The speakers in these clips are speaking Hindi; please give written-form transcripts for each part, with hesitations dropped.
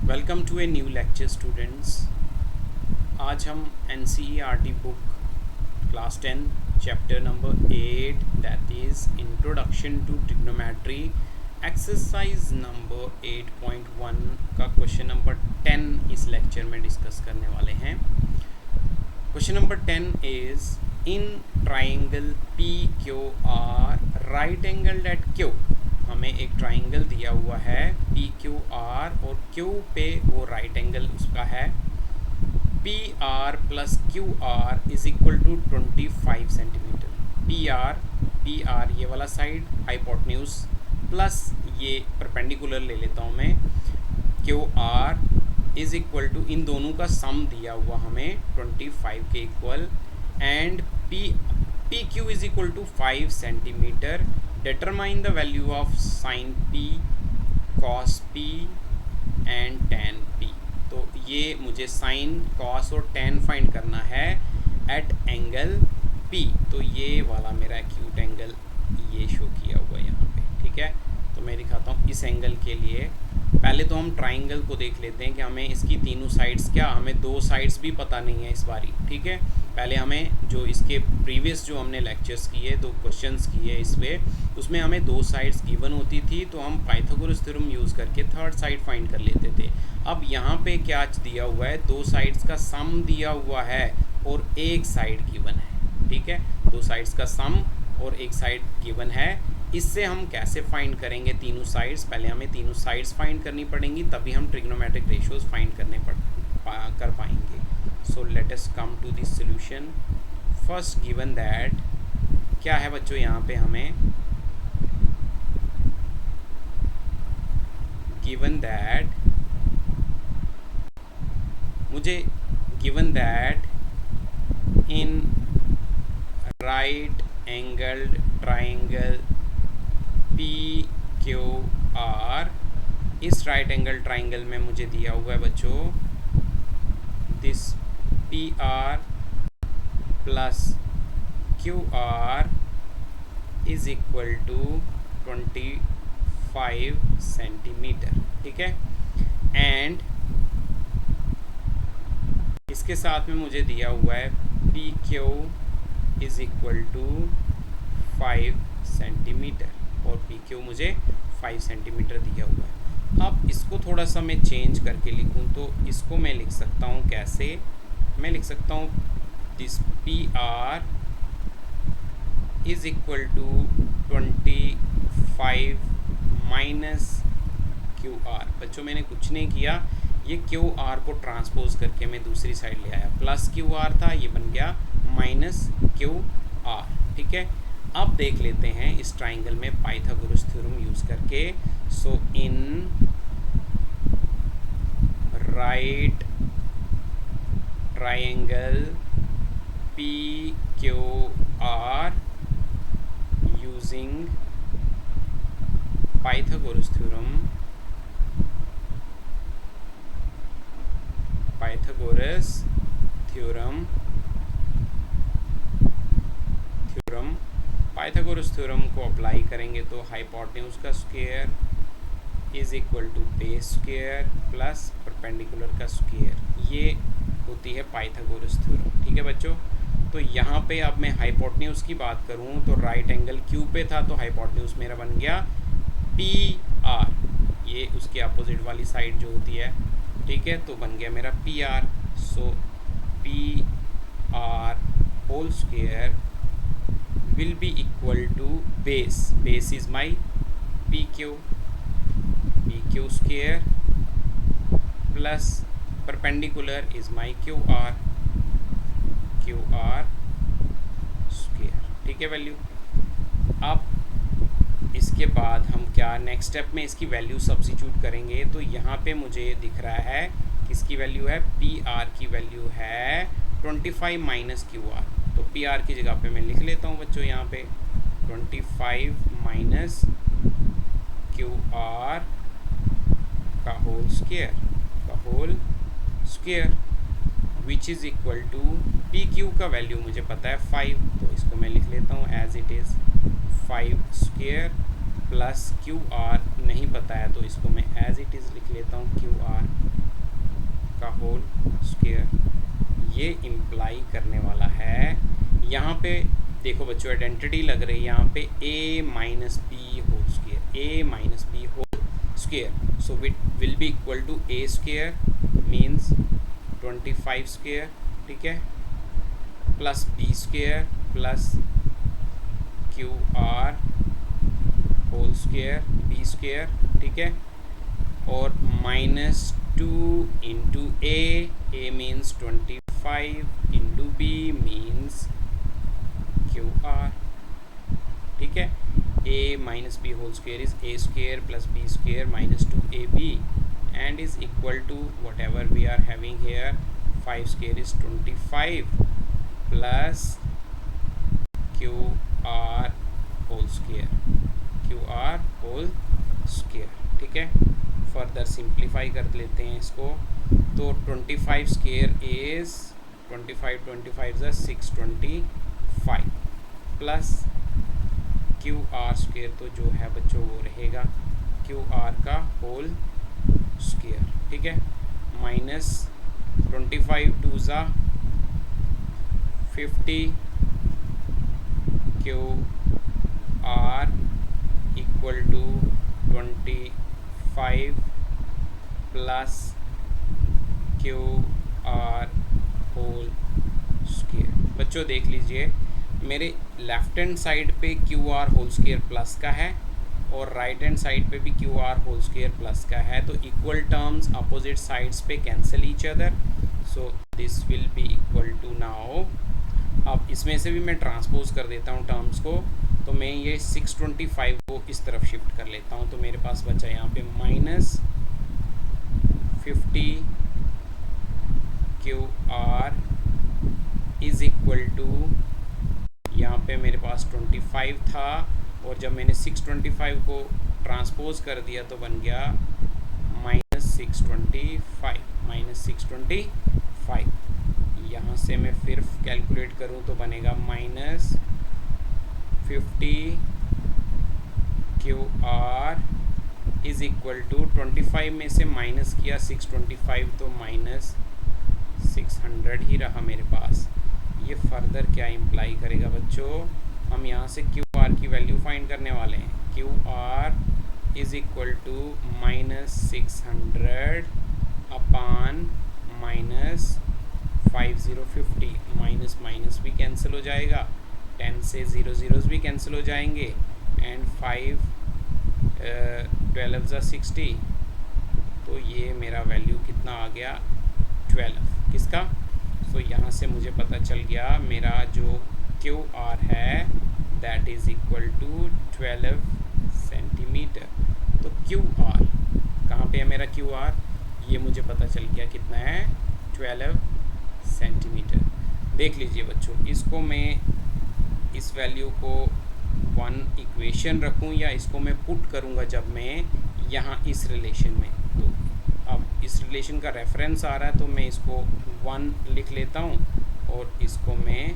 Welcome to a new lecture students. आज हम NCERT book class 10 chapter number 8 that is introduction to trigonometry exercise number 8.1 का क्वेश्चन नंबर 10 इस लेक्चर में डिस्कस करने वाले हैं। Question number 10 is in triangle PQR right angle at Q। हमें एक ट्राइंगल दिया हुआ है PQR और Q पे वो राइट एंगल उसका है PR plus QR is equal to 25 centimetre. PR ये वाला साइड हाइपोटेन्यूज प्लस ये परपेंडिकुलर ले लेता हूँ मैं। QR इज इक्वल टू इन दोनों का सम दिया हुआ हमें 25 के इक्वल and PQ is equal to 5 centimetre. Determine the value of sin P, cos P and tan P। तो ये मुझे sin, cos और tan फाइंड करना है एट एंगल P। तो ये वाला मेरा एक्यूट एंगल ये शो किया हुआ है यहाँ पे, ठीक है। तो मैं दिखाता हूँ इस एंगल के लिए। पहले तो हम ट्राइंगल को देख लेते हैं कि हमें इसकी तीनों साइड्स क्या, हमें दो साइड्स भी पता नहीं है इस बारी, ठीक है। पहले हमें जो इसके प्रीवियस जो हमने लेक्चर्स किए, दो क्वेश्चंस किए इस पे, उसमें हमें दो साइड्स गिवन होती थी तो हम पाइथागोरस थ्योरम यूज़ करके थर्ड साइड फाइंड कर लेते थे। अब यहाँ पे क्या दिया हुआ है, दो साइड्स का सम दिया हुआ है और एक साइड गिवन है, ठीक है। दो साइड्स का सम और एक साइड गिवन है। इससे हम कैसे फाइंड करेंगे तीनों साइड्स? पहले हमें तीनों साइड्स फाइंड करनी पड़ेंगी, तभी हम ट्रिग्नोमेट्रिक रेशियोज फाइंड कर पाएंगे। So let us come to this solution. First given that क्या है बच्चों, यहाँ पे हमें given that in right angled triangle PQR, इस राइट एंगल ट्राइंगल में मुझे दिया हुआ है बच्चों this PR plus QR is equal to 25 centimetre, ठीक है। एंड इसके साथ में मुझे दिया हुआ है PQ is equal to 5 centimetre और PQ मुझे 5 सेंटीमीटर दिया हुआ है। अब इसको थोड़ा सा मैं चेंज करके लिखूं तो इसको मैं लिख सकता हूं कैसे, मैं लिख सकता हूं this PR is equal to 25 minus QR। बच्चों मैंने कुछ नहीं किया, ये QR को ट्रांसपोज करके मैं दूसरी साइड ले आया, प्लस QR था ये बन गया माइनस QR, ठीक है। अब देख लेते हैं इस ट्राइंगल में पाइथागोरस थ्योरम यूज करके। So in right triangle PQR using Pythagoras theorem को अप्लाई करेंगे तो हाइपोटेन्यूज का square is equal to base square plus perpendicular का स्क्वायर, ये होती है पाइथागोरस थ्योरम, ठीक है बच्चों। तो यहाँ पे अब मैं हाइपोटेन्यूज की बात करूँ तो राइट एंगल Q पे था तो हाइपोटेन्यूज मेरा बन गया PR, ये उसके अपोजिट वाली साइड जो होती है, ठीक है। तो बन गया मेरा PR। So PR whole square will be equal to base is my PQ square plus perpendicular is my QR square, ठीक है वैल्यू। अब इसके बाद हम क्या नेक्स्ट स्टेप में इसकी वैल्यू सब्स्टिट्यूट करेंगे तो यहाँ पे मुझे दिख रहा है किसकी वैल्यू है, PR की वैल्यू है 25 माइनस QR। तो PR की जगह पे मैं लिख लेता हूँ बच्चों यहाँ पे 25 माइनस QR का whole square which is equal to PQ का वैल्यू मुझे पता है 5, तो इसको मैं लिख लेता हूँ as it is 5 square plus QR नहीं पता है तो इसको मैं एज इट इज़ लिख लेता हूँ क्यू आर का होल स्क्वायर। ये इम्प्लाई करने वाला है, यहाँ पे देखो बच्चों आइडेंटिटी लग रही है यहाँ पे a minus B whole square, a minus B whole square, so it will be equal to a square means 25 square, ठीक है, plus b square plus Q R whole square b square, ठीक है, और minus 2 into a means 25 into b means Q R, ठीक है। a minus B whole square is a square plus b square minus 2ab and is equal to whatever we are having here, 5 square is 25 plus QR whole square, QR whole square, ठीक है। फर्दर सिंप्लीफाई कर लेते हैं इसको, तो 25 square is 25 is 625 plus QR square तो जो है बच्चों वो रहेगा QR का होल स्क्वायर, ठीक है, माइनस 25 2 ज़ा 50 QR equal to 25 plus QR whole square. बच्चों देख लीजिए मेरे लेफ्ट हैंड साइड पे QR होल स्क्वायर प्लस का है और राइट हैंड साइड पे भी QR होल स्क्वायर प्लस का है, तो इक्वल टर्म्स अपोजिट साइड्स पे cancel each other, so this will be equal to now. अब इसमें से भी मैं ट्रांसपोज कर देता हूँ टर्म्स को, तो मैं ये 625 को इस तरफ शिफ्ट कर लेता हूँ, तो मेरे पास बचा यहाँ पे minus 50 QR is equal to, यहाँ पे मेरे पास 25 था और जब मैंने 625 को ट्रांसपोज कर दिया तो बन गया माइनस 625। यहाँ से मैं फिर कैलकुलेट करूँ तो बनेगा minus 50 QR is equal to 25 में से माइनस किया 625 तो माइनस 600 ही रहा मेरे पास। ये फर्दर क्या इम्प्लाई करेगा बच्चों, हम यहाँ से QR की वैल्यू फाइंड करने वाले हैं, QR इज इक्वल टू minus 600 upon minus 5050, minus minus भी कैंसिल हो जाएगा, 10 से 0 zeros भी कैंसिल हो जाएंगे एंड 5 12 ज़ा 60, तो ये मेरा वैल्यू कितना आ गया 12 किसका, तो यहाँ से मुझे पता चल गया मेरा जो QR है that is equal to 12 centimetre. तो QR कहाँ पे है मेरा QR, ये मुझे पता चल गया कितना है 12 सेंटीमीटर। देख लीजिए बच्चों, इसको मैं इस वैल्यू को 1 इक्वेशन रखूं या इसको मैं पुट करूंगा जब मैं यहाँ इस रिलेशन में, तो अब इस रिलेशन का रेफरेंस आ रहा है तो मैं इसको 1 लिख लेता हूँ और इसको मैं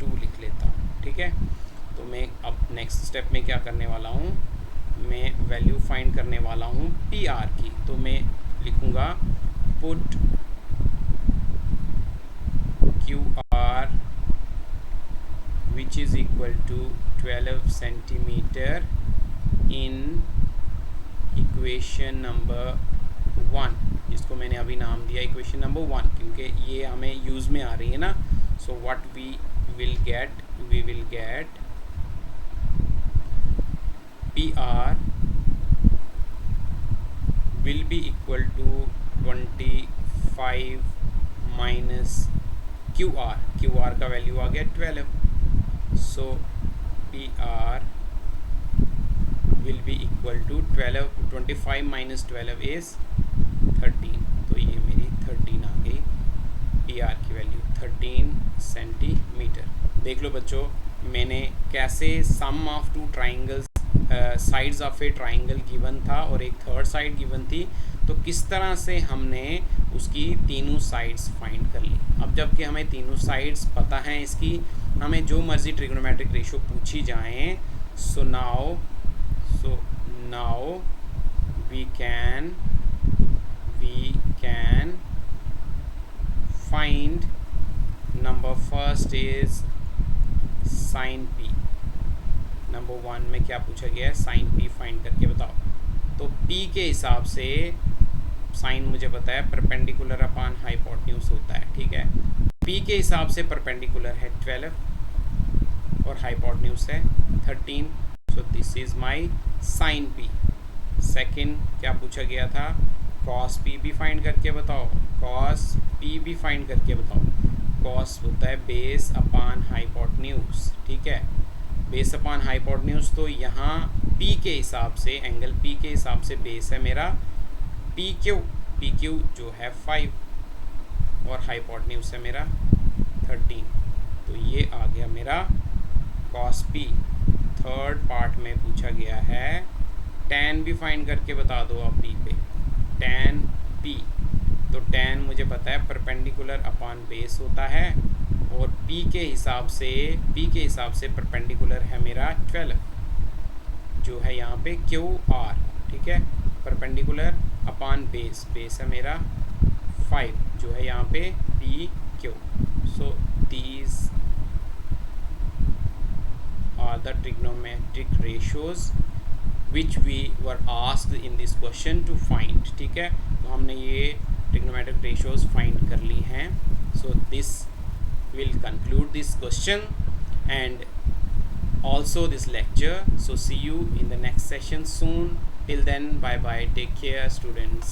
2 लिख लेता हूँ, ठीक है। तो मैं अब नेक्स्ट स्टेप में क्या करने वाला हूँ, मैं वैल्यू फाइंड करने वाला हूँ PR की, तो मैं लिखूँगा put QR which is equal to 12 centimeter in equation number 1, इसको मैंने अभी नाम दिया इक्वेशन नंबर 1 क्योंकि ये हमें यूज़ में आ रही है ना। So what we will get PR will be equal to 25 minus QR का वैल्यू आ गया 12, सो PR will be equal to 25 minus 12 is 13, तो ये मेरी 13 आ गई PR की वैल्यू 13 सेंटीमीटर। देख लो बच्चों मैंने कैसे sum of two triangles sides of a triangle given था और एक थर्ड साइड गिवन थी, तो किस तरह से हमने उसकी तीनों साइड्स फाइंड कर ली। अब जबकि हमें तीनों साइड्स पता हैं इसकी, हमें जो मर्जी ट्रिग्नोमेट्रिक रेशो पूछी जाएं, so now we can find number first is sin p. Number 1 में क्या पूछा गया है, sin p फाइंड करके बताओ। तो p के हिसाब से साइन मुझे पता है परपेंडिकुलर अपॉन हाइपोटेन्यूज होता है, ठीक है। p के हिसाब से परपेंडिकुलर है 12 और हाइपोटेन्यूज है 13, so this is my sin p। Second क्या पूछा गया था, cos p भी फाइंड करके बताओ, cos p भी फाइंड करके बताओ। cos होता है बेस अपॉन हाइपोटेन्यूज, ठीक है, बेस अपॉन हाइपोटेन्यूज। तो यहाँ p के हिसाब से, एंगल p के हिसाब से बेस है मेरा PQ जो है 5 और हाइपोटेन्यूज है मेरा 13। तो ये आ गया मेरा cos p। थर्ड पार्ट में पूछा गया है tan भी फाइंड करके बता दो आप p पे, tan p। तो tan मुझे पता है परपेंडिकुलर अपॉन बेस होता है और p के हिसाब से परपेंडिकुलर है मेरा 12 जो है यहाँ पे QR, ठीक है, परपेंडिकुलर अपॉन बेस है मेरा 5 जो है यहाँ पे PQ। So these are the trigonometric ratios which we were asked in this question to find, ठीक है। तो हमने ये ट्रिग्नोमेट्रिक रेशियोज फाइंड कर ली हैं। So this will conclude this question and also this lecture. So see you in the next session soon. Till then, bye bye, take care students.